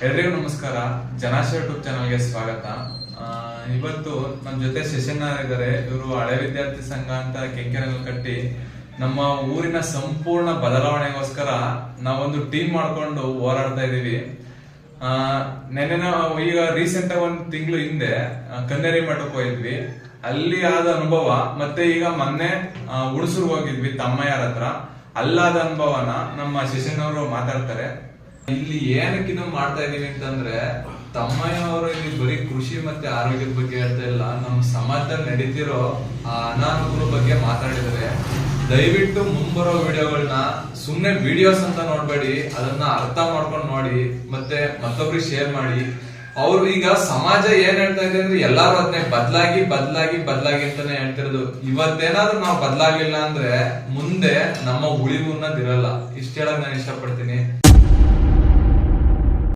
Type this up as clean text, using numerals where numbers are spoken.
ಎಲ್ರಿಗೂ ನಮಸ್ಕಾರ. ಜನಾಶಯ ಯೂಟ್ಯೂಬ್ ಚಾನಲ್ಗೆ ಸ್ವಾಗತ. ಇವತ್ತು ನಮ್ಮ ಜೊತೆ ಸೆಷನ್ ಇದ್ದಾರೆ. ಇವರು ಹಳೆ ವಿದ್ಯಾರ್ಥಿ ಸಂಘ ಅಂತ ಕೆಂಕೆರೆಯಲ್ಲಿ ಕಟ್ಟಿ ನಮ್ಮ ಊರಿನ ಸಂಪೂರ್ಣ ಬದಲಾವಣೆಗೋಸ್ಕರ ನಾವೊಂದು ಟೀಮ್ ಮಾಡ್ಕೊಂಡು ಹೋರಾಡ್ತಾ ಇದೀವಿ. ನೆನ್ನೆ ನಾವು ಈಗ ರೀಸೆಂಟ್ ಆಗಿ 1 ತಿಂಗಳು ಹಿಂದೆ ಕನ್ನೇರಿ ಮಠಕ್ಕೆ ಹೋಗಿದ್ವಿ. ಅಲ್ಲಿ ಆದ ಅನುಭವ ಮತ್ತೆ ಈಗ ಮೊನ್ನೆ ಹುಣಸೂರ್ಗೆ ಹೋಗಿದ್ವಿ ತಮ್ಮಯ್ಯರ ಹತ್ರ. ಅಲ್ಲಾದ ಅನುಭವನ ನಮ್ಮ ಸೆಷನ್ ಅವರು ಮಾತಾಡ್ತಾರೆ. ಇಲ್ಲಿ ಏನಕ್ಕೆ ಇದನ್ನ ಮಾಡ್ತಾ ಇದೀವಿ ಅಂತಂದ್ರೆ, ತಮ್ಮಯ್ಯ ಅವರು ಇಲ್ಲಿ ಬರೀ ಕೃಷಿ ಮತ್ತೆ ಆರೋಗ್ಯದ ಬಗ್ಗೆ ಹೇಳ್ತಾ ಇಲ್ಲ, ನಮ್ಮ ಸಮಾಜದಲ್ಲಿ ನಡೀತಿರೋ ಅನಾನುಕೂಲ ಬಗ್ಗೆ ಮಾತಾಡಿದರೆ. ದಯವಿಟ್ಟು ಮುಂಬರೋ ವಿಡಿಯೋಗಳನ್ನ ಸುಮ್ನೆ ವಿಡಿಯೋಸ್ ಅಂತ ನೋಡ್ಬೇಡಿ, ಅದನ್ನ ಅರ್ಥ ಮಾಡ್ಕೊಂಡು ನೋಡಿ, ಮತ್ತೆ ಮತ್ತೊಬ್ರಿಗೆ ಶೇರ್ ಮಾಡಿ. ಅವ್ರು ಈಗ ಸಮಾಜ ಏನ್ ಹೇಳ್ತಾ ಇದೆ ಅಂದ್ರೆ ಎಲ್ಲಾರು ಅದನ್ನೇ ಬದಲಾಗಿ ಅಂತಾನೆ ಹೇಳ್ತಿರೋದು. ಇವತ್ತೇನಾದ್ರೂ ನಾವು ಬದಲಾಗಿಲ್ಲ ಅಂದ್ರೆ ಮುಂದೆ ನಮ್ಮ ಉಳಿವು ಅನ್ನೋದಿರಲ್ಲ. ಇಷ್ಟ ಹೇಳಕ್ ನಾನು ಇಷ್ಟಪಡ್ತೀನಿ.